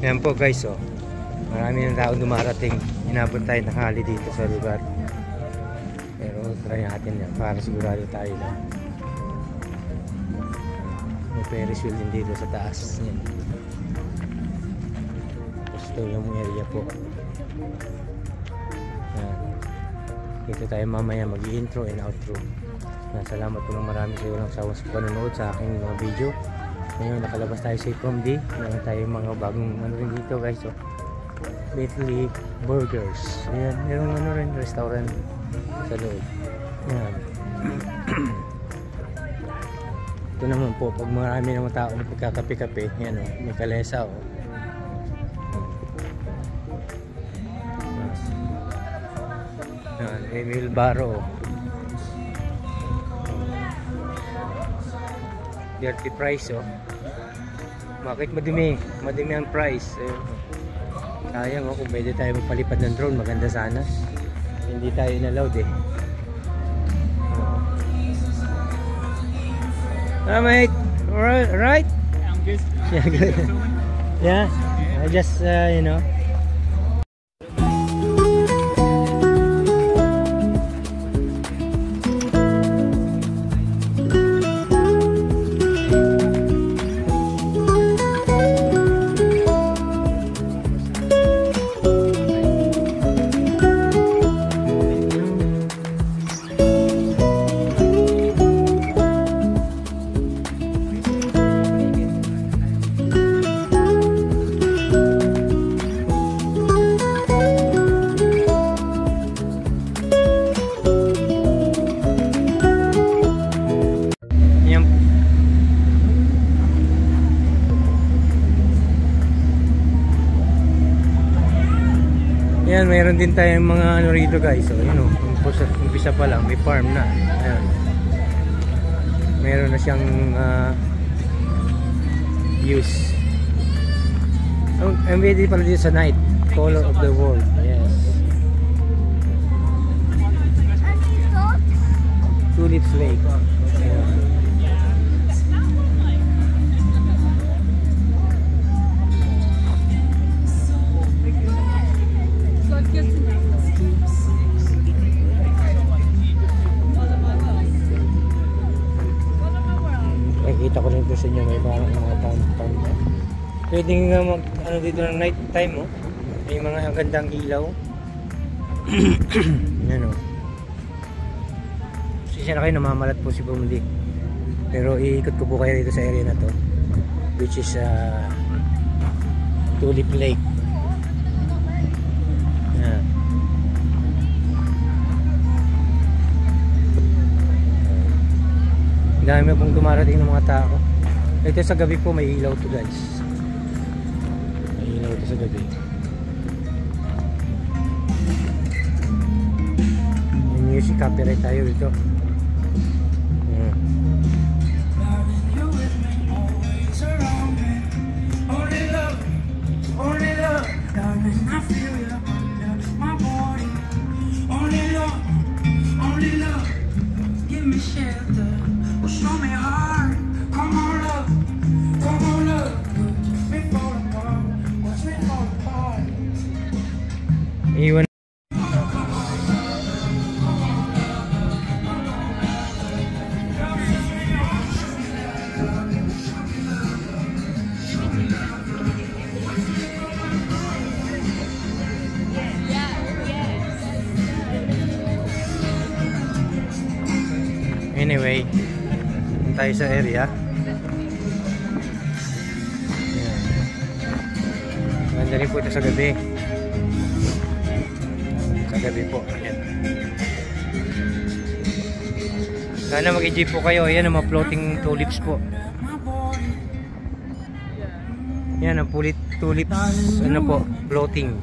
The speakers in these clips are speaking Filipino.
Yan po guys, oh. Marami ng tao dumarating. Inabot tayo ng hali dito sa lugar. Pero try natin yan para sigurado tayo lang. May Ferris wheel din dito sa taas. Yan. Gusto yung area po. Yan. Dito tayo mamaya mag-intro and outro. Salamat po ng marami sa walang sawang sa panonood sa aking mga video. Ngayon nakalabas tayo sa From D. Meron tayo mga bagong ano rin dito guys, oh. Bentley Burgers. Ayan, merong ano rin restaurant sa loob. Ayan. Ito naman po, pag marami naman tao na pagkakape-kape, yan, oh, may kalesa, oh. Ayan, may wheelbarrow, oh. Dirty price, oh. Bakit madumi? Madumi ang price. Ayun. Sayang, oh, kung pwede tayo magpalipad ng drone, maganda sana. Hindi tayo inallowed eh. Mate, alright? Yeah, I'm good. Yeah, good. Yeah, I just, you know. Ayan, mayroon din tayong mga ano rito guys. So, yun o, umpisa pa lang, may farm na. Ayan. Meron na siyang views. I'm ready pala dito sa night. Color of the world. Yes. Tulips Lake. Ayan. Nakikita ko rin ito sa inyo, may parang mga pan. Pwede nga mag ano dito ng night time, oh. May mga gandang ilaw. Yan, oh. Sisya na kayo, namamalat po si Bumalik. Pero iikot ko po kayo dito sa area na to, which is Tulip Lake. Yan. Dami pong dumarating ng mga tao. Ito sa gabi po, may ilaw to guys. May ilaw to sa gabi. May music copyright tayo dito. Iwan. Anyway, tayo sa area. Maganda rin po ito sa gabi. Sa gabi po. Ayan. Sana mag-i-jeep po kayo. Ayan ang mga floating tulips po. Ayan ang tulips. Ano po? Floating.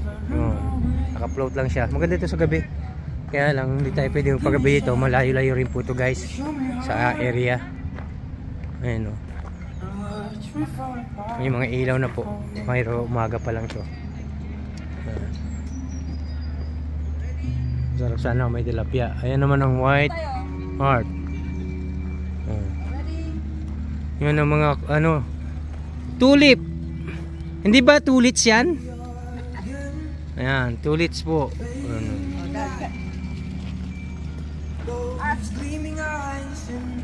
Naka-float lang siya. Maganda ito sa gabi. Kaya lang hindi tayo pwede paggabi dito. Malayo-layo rin po ito guys. Sa area. Ayan o. May mga ilaw na po. Mayroon umaga pa lang ito. Sarap sana may tilapia. Ayan naman ang white heart. Yun ang mga ano, tulip. Hindi ba tulips yan? Ayan, tulips po.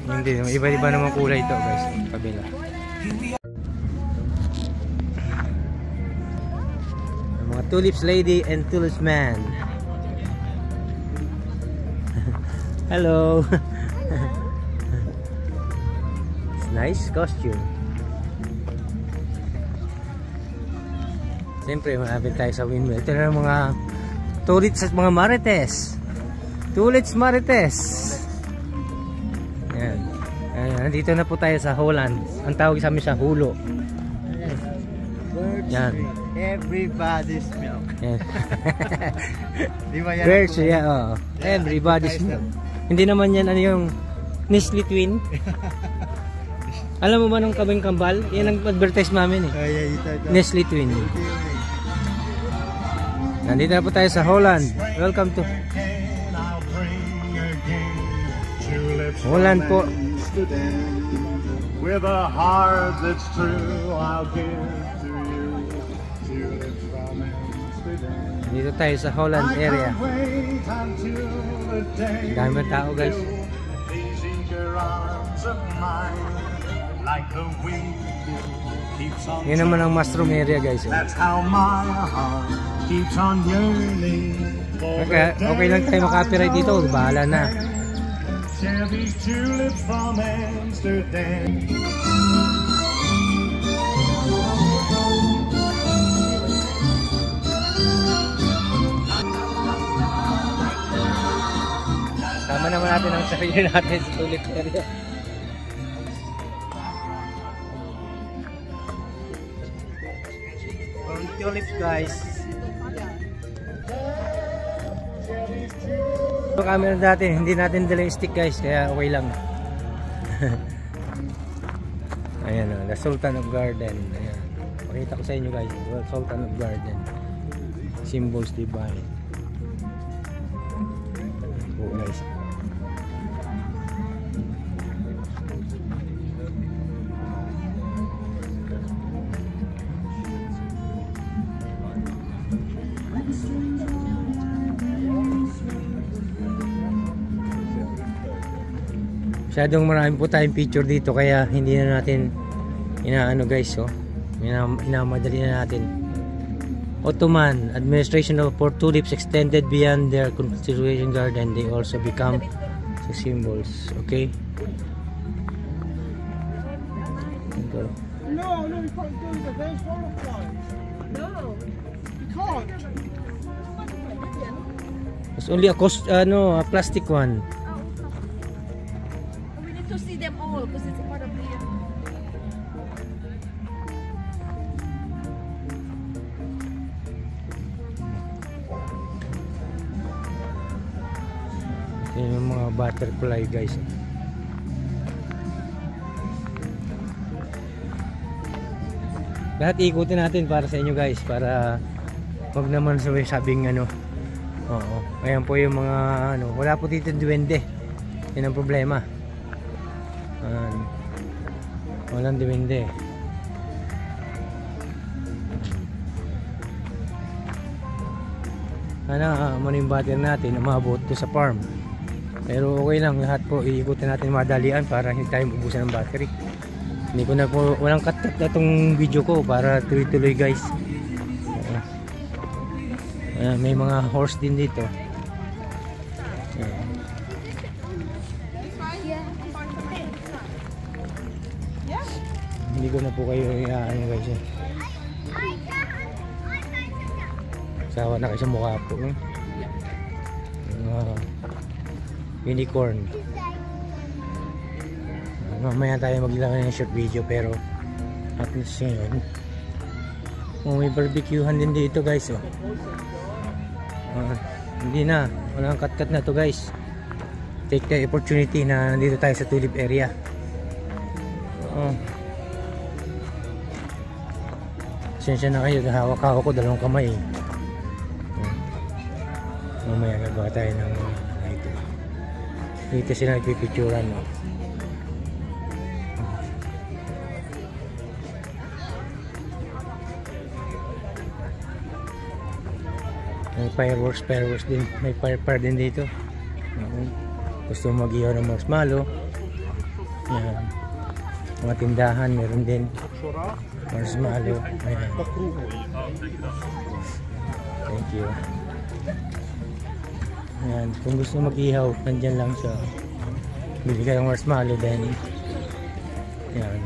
Hindi, iba-iba naman kulay ito guys. Kabila. Mga tulips lady and tulips man. Hello. It's nice costume. Siyempre, malapit tayo sa windmill. Ito na mga tulips at mga marites. Tulips marites. Ayan. Ayan. Nandito na po tayo sa Holland. Ang tawag sa amin sa hulo. Yan. Everybody's milk. Yan. Di ba yan? Birds, yeah, oh. Everybody's milk. Hindi naman yan ano yung Nestle Twin. Alam mo ba nung Kabing Kambal? Yan ang advertise namin eh. Nestle Twin. Nandito na po tayo sa Holland. Welcome to Holland po. With a heart that's true, I'll give to you tulips from Amsterdam. Dito tayo sa Holland area. Dami ng tao guys. Yan naman ang mushroom area guys. Okay lang tayo makapiright dito. Bahala na. Share these tulips from Amsterdam. Tama naman natin ang sarili natin sa tulip area. Tulips guys. Ito camera natin, hindi natin dala yung stick guys, kaya okay lang. Ayan o, the Sultan of Garden. Ayan. Pakita ko sa inyo guys, the Sultan of Garden. Symbols divine. Oh guys. Masyadong marami po tayong picture dito kaya hindi na natin inaano guys, oh. Inamadali na natin. Ottoman administration of for tulips extended beyond their constitution garden. They also become the symbols. Okay. No, you can't do that. There's butterflies. No, you can't. It's only a a plastic one. To see them all because it's a part of the yung mga butterfly guys. Lahat ikutin natin para sa inyo guys, para wag naman sabing ano. Oo. Ayan po yung mga ano, wala po dito duwende. Yan ang problema. Walang duwende. Sana ano yung battery natin umabot to sa farm. Pero okay lang, lahat po iikutin natin madalian para hindi tayo mabubusan ng battery. Hindi ko na po, walang cut-cut na itong video ko para tuloy-tuloy guys. May mga horse din dito. Hindi ko na po kayo ano guys. Sawa na kayo sa mukha po. Unicorn. Mamaya tayo maglagay ng short video pero at least yun. May barbecuehan din dito guys. Hindi na. Walang cut-cut na to guys. Take the opportunity na nandito tayo sa tulip area. Pasensya na kayo, hawak-hawak ko dalawang kamay. Mamaya gagawa tayo ng ito. Dito sila nagpipicturan, no? May fireworks din. May fire din dito. Gusto mo mag-ihaw ng marshmallow. Yan. Mga tindahan, meron din. Marshmallow. Ayan. Thank you. Ayan. Kung gusto mo mag-ihaw, nandyan lang siya. Bili ka ng marshmallow din. Yan.